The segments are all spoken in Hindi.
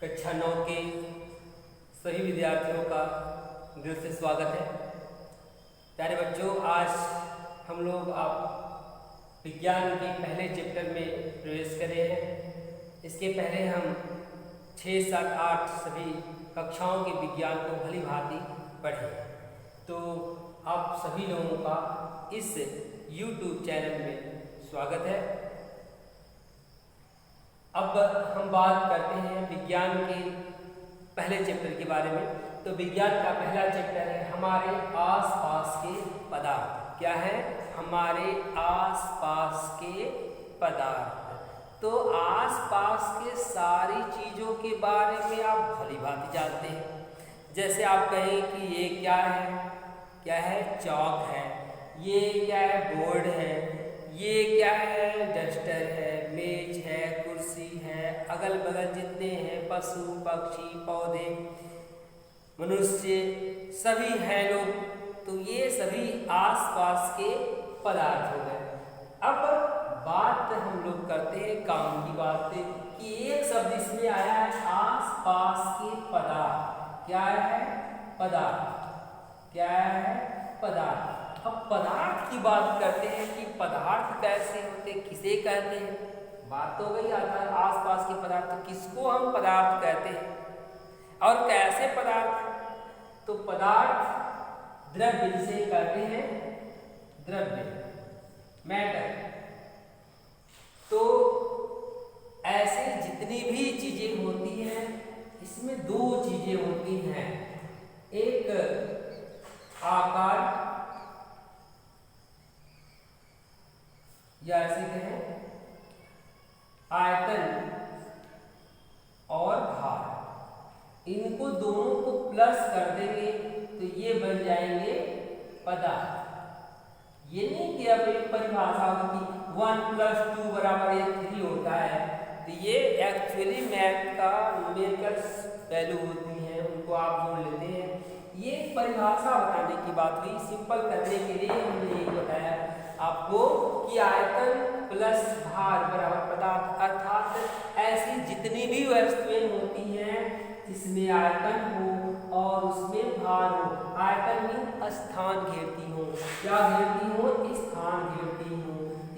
कक्षा 9 के सभी विद्यार्थियों का दिल से स्वागत है। प्यारे बच्चों, आज हम लोग आप विज्ञान के पहले चैप्टर में प्रवेश कर रहे हैं। इसके पहले हम 6, 7, 8 सभी कक्षाओं के विज्ञान को भली भांति पढ़े। तो आप सभी लोगों का इस YouTube चैनल में स्वागत है। अब हम बात करते हैं विज्ञान के पहले चैप्टर के बारे में। तो विज्ञान का पहला चैप्टर है हमारे आसपास के पदार्थ। क्या है? हमारे आसपास के पदार्थ। तो आसपास के सारी चीज़ों के बारे में आप भली भांति जानते हैं। जैसे आप कहें कि ये क्या है? क्या है? चौक है। ये क्या है? बोर्ड है। ये क्या है? डस्टर है, मेज है, कुर्सी है, अगल बगल जितने हैं पशु पक्षी पौधे मनुष्य सभी हैं लोग, तो ये सभी आसपास के पदार्थ हो गए। अब बात हम लोग करते हैं काम की बात कि एक शब्द इसमें आया है आसपास के पदार्थ। क्या है? पदार्थ। क्या है? पदार्थ। अब पदार्थ की बात करते हैं कि पदार्थ कैसे होते, किसे कहते हैं। बात तो गई आसपास के पदार्थ, तो किसको हम पदार्थ कहते हैं और कैसे पदार्थ? तो पदार्थ द्रव्य जिसे कहते हैं, द्रव्य, मैटर। तो ऐसे जितनी भी चीजें होती हैं इसमें दो चीजें होती हैं, एक आकार या ऐसे कहें आयतन और भार। इनको दोनों को प्लस कर देंगे तो ये बन जाएंगे पदार्थ। ये नहीं कि अब एक परिभाषा होगी 1 + 2 = 3 होता है, तो ये एक्चुअली मैथ का न्यूमेरिकल वैल्यू होती है, उनको आप जोड़ लेते हैं। ये परिभाषा बताने की बात हुई, सिंपल करने के लिए हमने ये बताया आपको कि आयतन प्लस भार बराबर पदार्थ। अर्थात ऐसी जितनी भी वस्तुएं होती हैं जिसमें आयतन हो और उसमें भार हो। आयतन में स्थान घेरती हो। क्या घेरती हो? स्थान घेरती हो।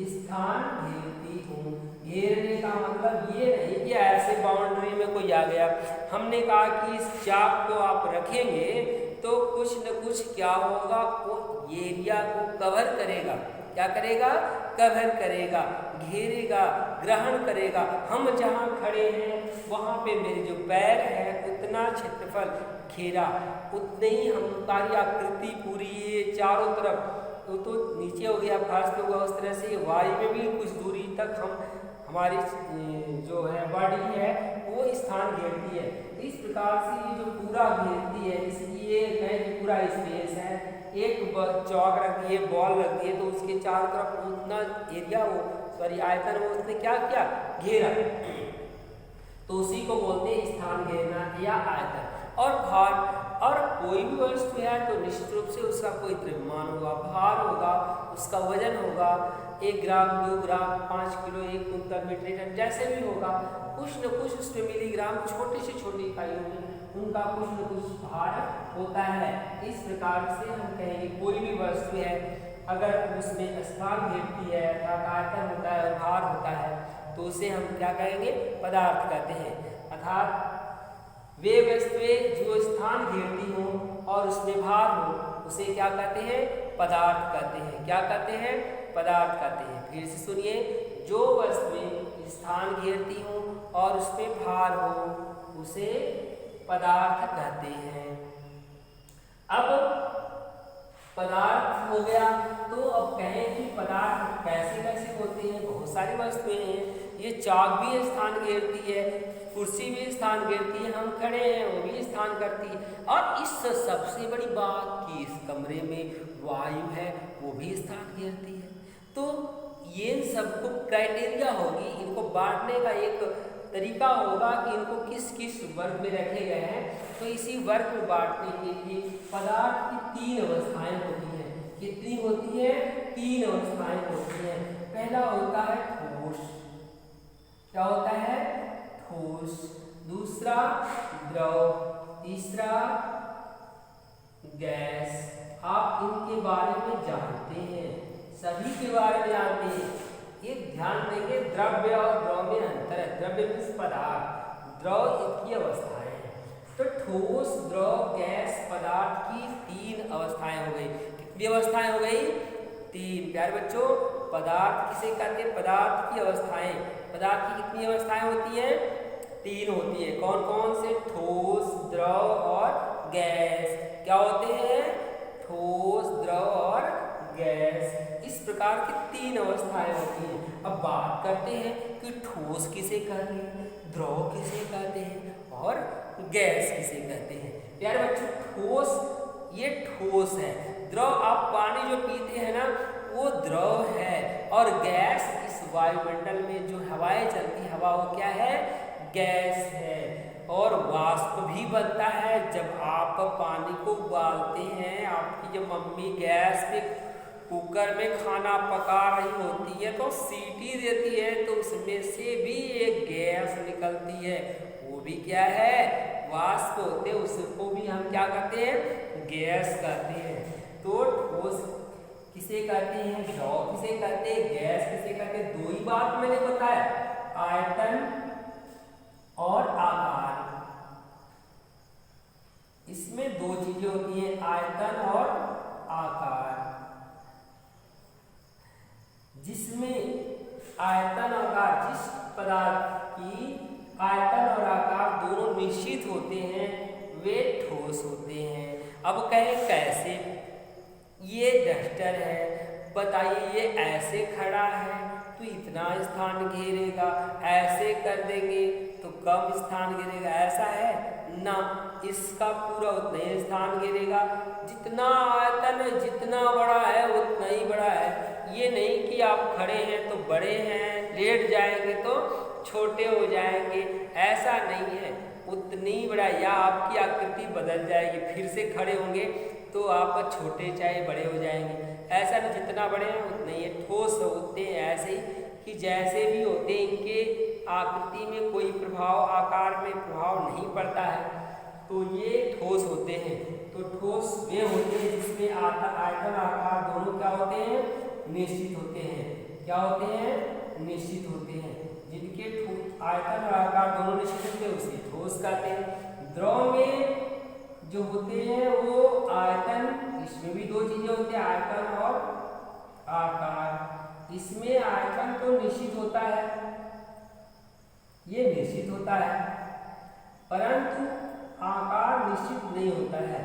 स्थान घेरती हो। घेरने का मतलब ये नहीं कि ऐसे बाउंड्री में कोई आ गया। हमने कहा कि इस चाक को आप रखेंगे तो कुछ न कुछ क्या होगा, वो एरिया को कवर करेगा। क्या करेगा? कवर करेगा, घेरेगा, ग्रहण करेगा। हम जहाँ खड़े हैं वहाँ पे मेरे जो पैर है उतना क्षेत्रफल घेरा, उतने ही हमारी आकृति पूरी ये चारों तरफ तो नीचे हो गया, फर्श पे हुआ, उस तरह से वायु में भी कुछ दूरी तक हमारी जो है बॉडी है वो स्थान घेरती है। इस प्रकार से ये जो पूरा घेरती है, इसलिए कहें कि पूरा स्पेस है, एक चौक रख दिए, बॉल रख दिए, तो उसके चारों तरफ उतना एरिया हो, सॉरी आयतन हो, उसने क्या किया? घेरा। तो उसी को बोलते हैं स्थान घेरना या आयतन। और भार, और कोई भी वस्तु है तो निश्चित रूप से उसका कोई द्रव्यमान होगा, भार होगा, उसका वजन होगा, 1 ग्राम, 2 ग्राम, 5 किलो, 1 कुंतल, मीट्रिक टन, जैसे भी होगा, कुछ न कुछ उसमें मिलीग्राम, छोटी से छोटी इकाइयों में उनका कुछ न कुछ भार होता है। इस प्रकार से हम कहेंगे कोई भी वस्तु है अगर उसमें स्थान घेरती है अर्थात आयतन होता है और भार होता है तो उसे हम क्या कहेंगे? पदार्थ कहते हैं। अर्थात वे वस्तुएं जो स्थान घेरती हो और उसमें भार हो उसे क्या कहते हैं? पदार्थ कहते हैं। क्या कहते हैं? पदार्थ कहते हैं। फिर से सुनिए, जो वस्तुएं स्थान घेरती हो और उसमें भार हो उसे पदार्थ कहते हैं। अब पदार्थ हो गया, तो अब कहें कि पदार्थ कैसे कैसे होते हैं। बहुत सारी वस्तुएं हैं। ये चाक भी स्थान घेरती है, कुर्सी भी स्थान घेरती है, हम खड़े हैं वो भी स्थान करती है, और इस सबसे बड़ी बात कि इस कमरे में वायु है वो भी स्थान घेरती है। तो ये सबको क्राइटेरिया होगी, इनको बांटने का एक तरीका होगा कि इनको किस किस वर्ग में रखे गए हैं। तो इसी वर्ग में बांटने के लिए पदार्थ की 3 अवस्थाएं होती हैं। कितनी होती है? 3 अवस्थाएं होती हैं। पहला होता है ठोस। क्या होता है? ठोस। दूसरा द्रव, तीसरा गैस। आप इनके बारे में जानते हैं, सभी के बारे में जानते हैं। एक ध्यान देंगे, द्रव्य और द्रव में अंतर है। द्रव्य मीन्स पदार्थ, द्रव इनकी अवस्थाएं हैं। तो ठोस, द्रव, गैस, पदार्थ की 3 अवस्थाएं हो गई। कितनी अवस्थाएं हो गई? 3। प्यारे बच्चों, पदार्थ किसे कहते हैं? पदार्थ की अवस्थाएं। पदार्थ की कितनी अवस्थाएं होती हैं? 3 होती है। कौन कौन से? ठोस, द्रव और गैस। क्या होते हैं? ठोस, द्रव और गैस। इस प्रकार की 3 अवस्थाएं होती हैं। अब बात करते हैं कि ठोस किसे कहते हैं, द्रव किसे कहते हैं और गैस किसे कहते हैं। प्यारे बच्चों, ठोस, ये ठोस है। द्रव, आप पानी जो पीते हैं ना, वो द्रव है। और गैस, इस वायुमंडल में जो हवाएं चलती, हवा वो क्या है? गैस है। और वाष्प भी बनता है जब आप पानी को उबालते हैं। आपकी जो मम्मी गैस पे कुकर में खाना पका रही होती है तो सीटी देती है, तो उसमें से भी एक गैस निकलती है, वो भी क्या है? वाष्प होते हैं। उसको भी हम क्या कहते हैं? गैस कहते हैं। तो ठोस किसे कहते हैं, द्रव किसे कहते हैं, गैस किसे कहते हैं? 2 ही बात मैंने बताया, आयतन और आकार। इसमें 2 चीजें होती हैं, आयतन और आकार। जिसमें आयतन और आकार, जिस पदार्थ की आयतन और आकार दोनों निश्चित होते हैं, वे ठोस होते हैं। अब कहें कैसे? ये डस्टर है, बताइए, ये ऐसे खड़ा है तो इतना स्थान घेरेगा, ऐसे कर देंगे तो कम स्थान घेरेगा, ऐसा है ना। इसका पूरा उतना ही स्थान घेरेगा। जितना आयतन है, जितना बड़ा है उतना ही बड़ा है। ये नहीं कि आप खड़े हैं तो बड़े हैं, लेट जाएंगे तो छोटे हो जाएंगे, ऐसा नहीं है। उतनी बड़ा, या आपकी आकृति बदल जाएगी, फिर से खड़े होंगे तो आप छोटे चाहे बड़े हो जाएंगे, ऐसा नहीं। जितना बड़े हैं उतने ही ठोस होते हैं। ऐसे ही कि जैसे भी होते हैं, इनके आकृति में कोई प्रभाव, आकार में प्रभाव नहीं पड़ता है, तो ये ठोस होते हैं। तो ठोस वे होते हैं जिसमें आयतन आकार दोनों क्या होते हैं? निश्चित होते हैं। क्या होते हैं? निश्चित होते हैं। जिनके आयतन और आकार दोनों निश्चित होते हैं उसे ठोस कहते हैं। द्रव में जो होते हैं वो आयतन, इसमें भी 2 चीजें होती हैं, आयतन और आकार। इसमें आयतन तो निश्चित होता है, ये निश्चित होता है, परंतु आकार निश्चित नहीं होता है,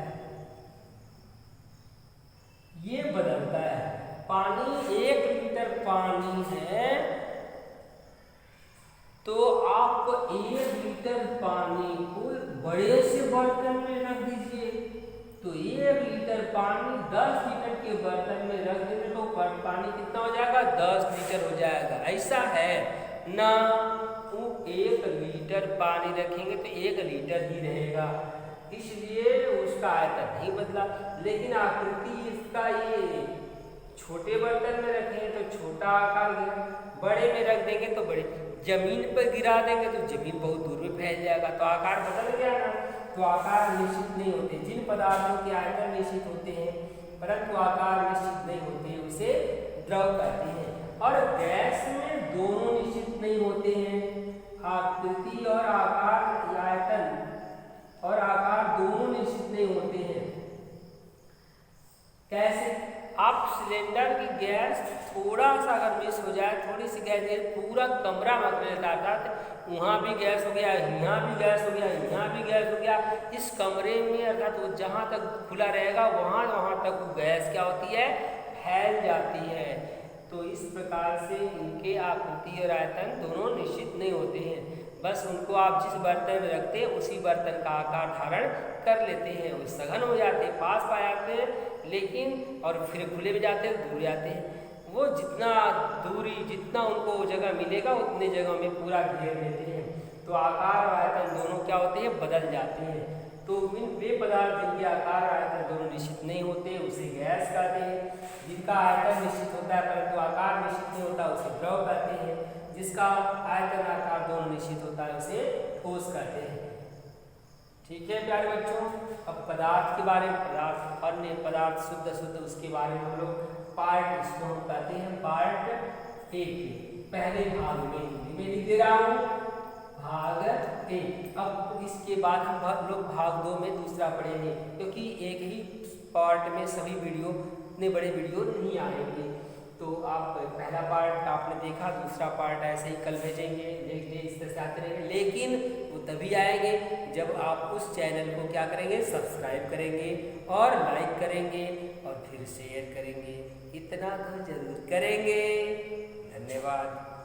ये बदलता है। पानी, 1 लीटर पानी है तो आप 1 लीटर पानी को बड़े से बर्तन में रख दीजिए, तो 1 लीटर पानी 10 लीटर के बर्तन में रख देंगे तो पानी कितना हो जाएगा? 10 लीटर हो जाएगा। ऐसा है ना। वो 1 लीटर पानी रखेंगे तो 1 लीटर ही रहेगा, इसलिए उसका आयतन नहीं बदला। लेकिन आकृति इसका, ये छोटे बर्तन में रखेंगे तो छोटा आकार गिरा, बड़े में रख देंगे तो बड़े, जमीन पर गिरा देंगे तो जमीन बहुत दूर में फैल जाएगा, तो आकार बदल गया ना। तो आकार निश्चित नहीं होते। जिन पदार्थों के आयतन निश्चित होते हैं परंतु आकार निश्चित नहीं होते, उसे द्रव कहते हैं। और गैस में दोनों निश्चित नहीं होते हैं, आकृति और आकार, आयतन और आकार दोनों निश्चित नहीं होते हैं। कैसे? आप सिलेंडर की गैस थोड़ा सा अगर मिस हो जाए, थोड़ी सी गैस, पूरा कमरा मचने लगता है, वहाँ भी गैस हो गया, यहाँ भी गैस हो गया, यहाँ भी गैस हो गया। इस कमरे में अर्थात वो जहाँ तक खुला रहेगा वहाँ तक वो गैस क्या होती है? फैल जाती है। तो इस प्रकार से इनके आकृति और आयतन दोनों निश्चित नहीं होते हैं, बस उनको आप जिस बर्तन में रखते हैं उसी बर्तन का आकार धारण कर लेते हैं। वो सघन हो जाते हैं, पास पा जाते हैं, लेकिन और फिर खुले भी जाते हैं, दूर जाते हैं। वो जितना दूरी, जितना उनको जगह मिलेगा उतने जगह में पूरा घेर लेते हैं। तो आकार और आयतन दोनों क्या होते हैं? बदल जाते हैं। तो वे पदार्थ जिनके आकार और आयतन दोनों निश्चित नहीं होते उसे गैस कहते हैं। जिनका आयतन निश्चित होता है परंतु आकार निश्चित नहीं होता उसे द्रव कहते हैं। जिस जिसका आयतन आकार दोनों निश्चित होता है उसे ठोस कहते हैं। ठीक है प्यारे बच्चों, अब पदार्थ के बारे में, पदार्थ अन्य पदार्थ शुद्ध उसके बारे में हम लोग पार्ट, इसको हम कहते हैं पार्ट 1 पहले भाग में हिंदी में लिख दे रहा हूँ भाग 1। अब इसके बाद हम लोग भाग 2 में दूसरा पढ़ेंगे, क्योंकि एक ही पार्ट में सभी वीडियो इतने बड़े वीडियो नहीं आएंगे। तो आप पहला पार्ट आपने देखा, दूसरा पार्ट ऐसे ही कल भेजेंगे, इस तरह से आते रहेंगे, लेकिन वो तभी आएंगे जब आप उस चैनल को क्या करेंगे, सब्सक्राइब करेंगे और लाइक करेंगे और फिर शेयर करेंगे। इतना तो जरूर करेंगे। धन्यवाद।